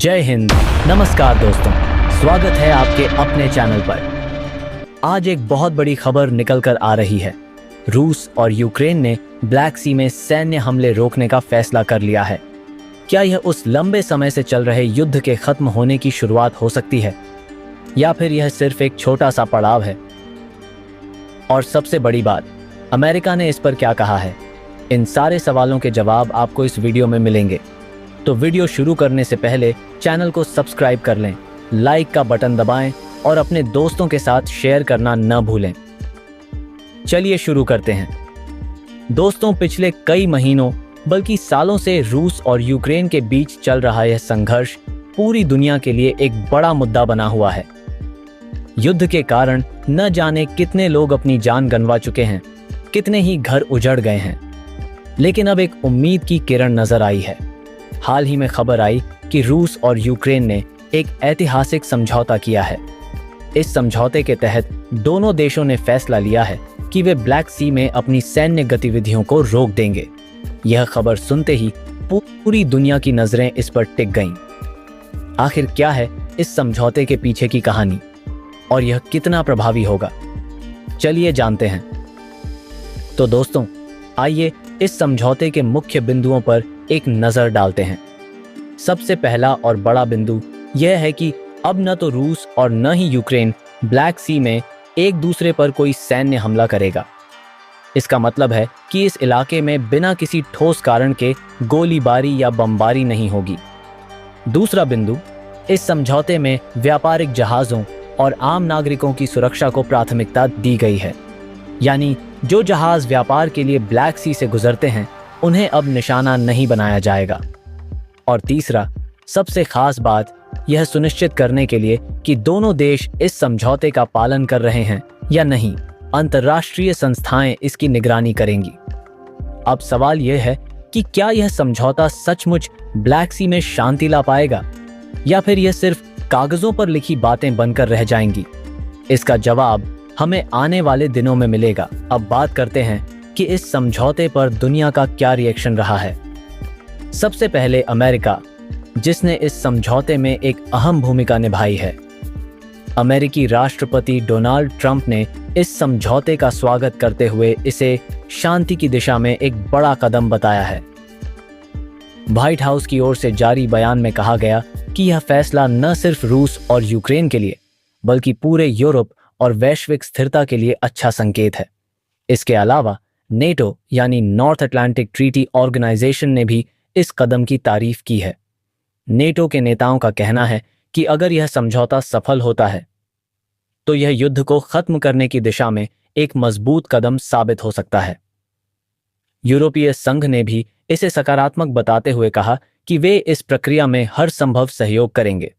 जय हिंद। नमस्कार दोस्तों, स्वागत है आपके अपने चैनल पर। आज एक बहुत बड़ी खबर निकल कर आ रही है। रूस और यूक्रेन ने ब्लैक सी में सैन्य हमले रोकने का फैसला कर लिया है। क्या यह उस लंबे समय से चल रहे युद्ध के खत्म होने की शुरुआत हो सकती है, या फिर यह सिर्फ एक छोटा सा पड़ाव है? और सबसे बड़ी बात, अमेरिका ने इस पर क्या कहा है? इन सारे सवालों के जवाब आपको इस वीडियो में मिलेंगे। तो वीडियो शुरू करने से पहले चैनल को सब्सक्राइब कर लें, लाइक का बटन दबाएं और अपने दोस्तों के साथ शेयर करना न भूलें। चलिए शुरू करते हैं। दोस्तों, पिछले कई महीनों बल्कि सालों से रूस और यूक्रेन के बीच चल रहा यह संघर्ष पूरी दुनिया के लिए एक बड़ा मुद्दा बना हुआ है। युद्ध के कारण न जाने कितने लोग अपनी जान गंवा चुके हैं, कितने ही घर उजड़ गए हैं। लेकिन अब एक उम्मीद की किरण नजर आई है। हाल ही में खबर आई कि रूस और यूक्रेन ने एक ऐतिहासिक समझौता किया है। इस समझौते के तहत दोनों देशों ने फैसला लिया है कि वे ब्लैक सी में अपनी सैन्य गतिविधियों को रोक देंगे। यह खबर सुनते ही पूरी दुनिया की नजरें इस पर टिक गईं। आखिर क्या है इस समझौते के पीछे की कहानी और यह कितना प्रभावी होगा? चलिए जानते हैं। तो दोस्तों, आइए इस समझौते के मुख्य बिंदुओं पर एक नजर डालते हैं। सबसे पहला और बड़ा बिंदु यह है कि अब न तो रूस और न ही यूक्रेन ब्लैक सी में एक दूसरे पर कोई सैन्य हमला करेगा। इसका मतलब है कि इस इलाके में बिना किसी ठोस कारण के गोलीबारी या बमबारी नहीं होगी। दूसरा बिंदु, इस समझौते में व्यापारिक जहाज़ों और आम नागरिकों की सुरक्षा को प्राथमिकता दी गई है। यानी जो जहाज व्यापार के लिए ब्लैक सी से गुजरते हैं, उन्हें अब निशाना नहीं बनाया जाएगा। और तीसरा, सबसे खास बात, यह सुनिश्चित करने के लिए कि दोनों देश इस समझौते का पालन कर रहे हैं या नहीं, अंतर्राष्ट्रीय संस्थाएं इसकी निगरानी करेंगी। अब सवाल यह है कि क्या यह समझौता सचमुच ब्लैक सी में शांति ला पाएगा, या फिर यह सिर्फ कागजों पर लिखी बातें बनकर रह जाएंगी? इसका जवाब हमें आने वाले दिनों में मिलेगा। अब बात करते हैं कि इस समझौते पर दुनिया का क्या रिएक्शन रहा है। सबसे पहले अमेरिका, जिसने इस समझौते में एक अहम भूमिका निभाई है। अमेरिकी राष्ट्रपति डोनाल्ड ट्रंप ने इस समझौते का स्वागत करते हुए इसे शांति की दिशा में एक बड़ा कदम बताया है। व्हाइट हाउस की ओर से जारी बयान में कहा गया कि यह फैसला न सिर्फ रूस और यूक्रेन के लिए, बल्कि पूरे यूरोप और वैश्विक स्थिरता के लिए अच्छा संकेत है। इसके अलावा नेटो यानी नॉर्थ अटलांटिक ट्रीटी ऑर्गेनाइजेशन ने भी इस कदम की तारीफ की है। नेटो के नेताओं का कहना है कि अगर यह समझौता सफल होता है तो यह युद्ध को खत्म करने की दिशा में एक मजबूत कदम साबित हो सकता है। यूरोपीय संघ ने भी इसे सकारात्मक बताते हुए कहा कि वे इस प्रक्रिया में हर संभव सहयोग करेंगे।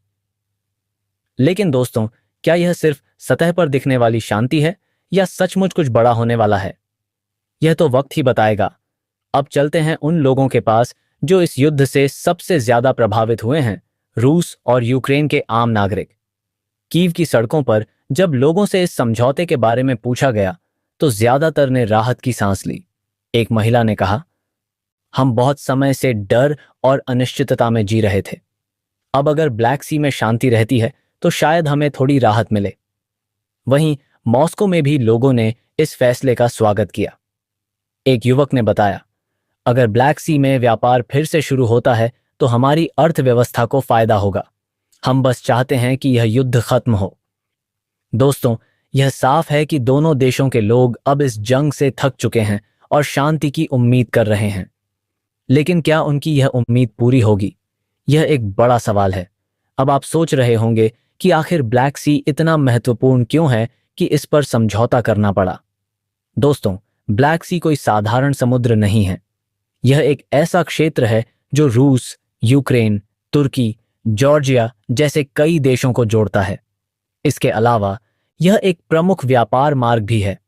लेकिन दोस्तों, क्या यह सिर्फ सतह पर दिखने वाली शांति है या सचमुच कुछ बड़ा होने वाला है? यह तो वक्त ही बताएगा। अब चलते हैं उन लोगों के पास जो इस युद्ध से सबसे ज्यादा प्रभावित हुए हैं, रूस और यूक्रेन के आम नागरिक। कीव की सड़कों पर जब लोगों से इस समझौते के बारे में पूछा गया तो ज्यादातर ने राहत की सांस ली। एक महिला ने कहा, हम बहुत समय से डर और अनिश्चितता में जी रहे थे। अब अगर ब्लैक सी में शांति रहती है तो शायद हमें थोड़ी राहत मिले। वहीं मॉस्को में भी लोगों ने इस फैसले का स्वागत किया। एक युवक ने बताया, अगर ब्लैक सी में व्यापार फिर से शुरू होता है तो हमारी अर्थव्यवस्था को फायदा होगा। हम बस चाहते हैं कि यह युद्ध खत्म हो। दोस्तों, यह साफ है कि दोनों देशों के लोग अब इस जंग से थक चुके हैं और शांति की उम्मीद कर रहे हैं। लेकिन क्या उनकी यह उम्मीद पूरी होगी? यह एक बड़ा सवाल है। अब आप सोच रहे होंगे कि आखिर ब्लैक सी इतना महत्वपूर्ण क्यों है कि इस पर समझौता करना पड़ा। दोस्तों, ब्लैक सी कोई साधारण समुद्र नहीं है। यह एक ऐसा क्षेत्र है जो रूस, यूक्रेन, तुर्की, जॉर्जिया जैसे कई देशों को जोड़ता है। इसके अलावा यह एक प्रमुख व्यापार मार्ग भी है।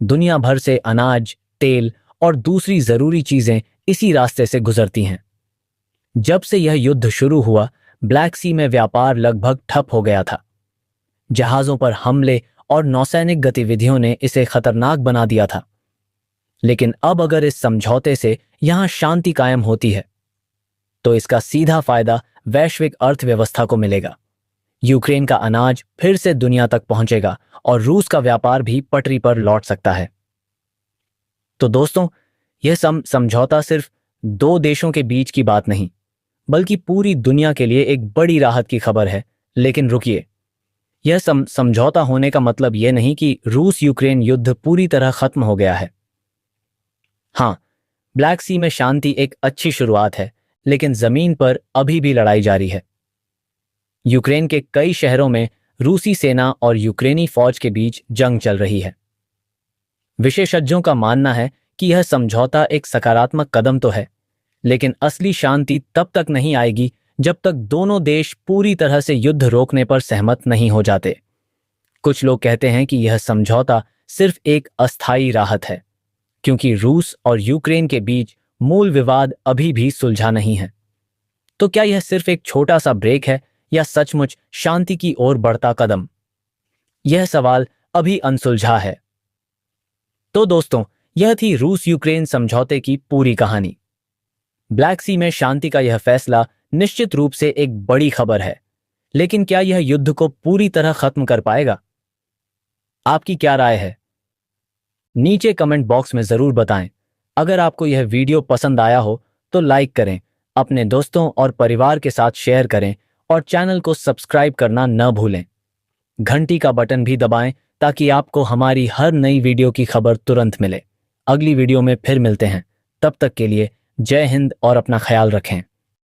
दुनिया भर से अनाज, तेल और दूसरी जरूरी चीजें इसी रास्ते से गुजरती हैं। जब से यह युद्ध शुरू हुआ, ब्लैक सी में व्यापार लगभग ठप हो गया था। जहाजों पर हमले और नौसैनिक गतिविधियों ने इसे खतरनाक बना दिया था। लेकिन अब अगर इस समझौते से यहां शांति कायम होती है तो इसका सीधा फायदा वैश्विक अर्थव्यवस्था को मिलेगा। यूक्रेन का अनाज फिर से दुनिया तक पहुंचेगा और रूस का व्यापार भी पटरी पर लौट सकता है। तो दोस्तों, यह समझौता सिर्फ दो देशों के बीच की बात नहीं, बल्कि पूरी दुनिया के लिए एक बड़ी राहत की खबर है। लेकिन रुकिए, यह समझौता होने का मतलब यह नहीं कि रूस यूक्रेन युद्ध पूरी तरह खत्म हो गया है। हाँ, ब्लैक सी में शांति एक अच्छी शुरुआत है, लेकिन जमीन पर अभी भी लड़ाई जारी है। यूक्रेन के कई शहरों में रूसी सेना और यूक्रेनी फौज के बीच जंग चल रही है। विशेषज्ञों का मानना है कि यह समझौता एक सकारात्मक कदम तो है, लेकिन असली शांति तब तक नहीं आएगी जब तक दोनों देश पूरी तरह से युद्ध रोकने पर सहमत नहीं हो जाते। कुछ लोग कहते हैं कि यह समझौता सिर्फ एक अस्थायी राहत है, क्योंकि रूस और यूक्रेन के बीच मूल विवाद अभी भी सुलझा नहीं है। तो क्या यह सिर्फ एक छोटा सा ब्रेक है या सचमुच शांति की ओर बढ़ता कदम? यह सवाल अभी अनसुलझा है। तो दोस्तों, यह थी रूस यूक्रेन समझौते की पूरी कहानी। ब्लैक सी में शांति का यह फैसला निश्चित रूप से एक बड़ी खबर है, लेकिन क्या यह युद्ध को पूरी तरह खत्म कर पाएगा? आपकी क्या राय है? नीचे कमेंट बॉक्स में जरूर बताएं। अगर आपको यह वीडियो पसंद आया हो तो लाइक करें, अपने दोस्तों और परिवार के साथ शेयर करें और चैनल को सब्सक्राइब करना न भूलें। घंटी का बटन भी दबाएं ताकि आपको हमारी हर नई वीडियो की खबर तुरंत मिले। अगली वीडियो में फिर मिलते हैं। तब तक के लिए जय हिंद और अपना ख्याल रखें।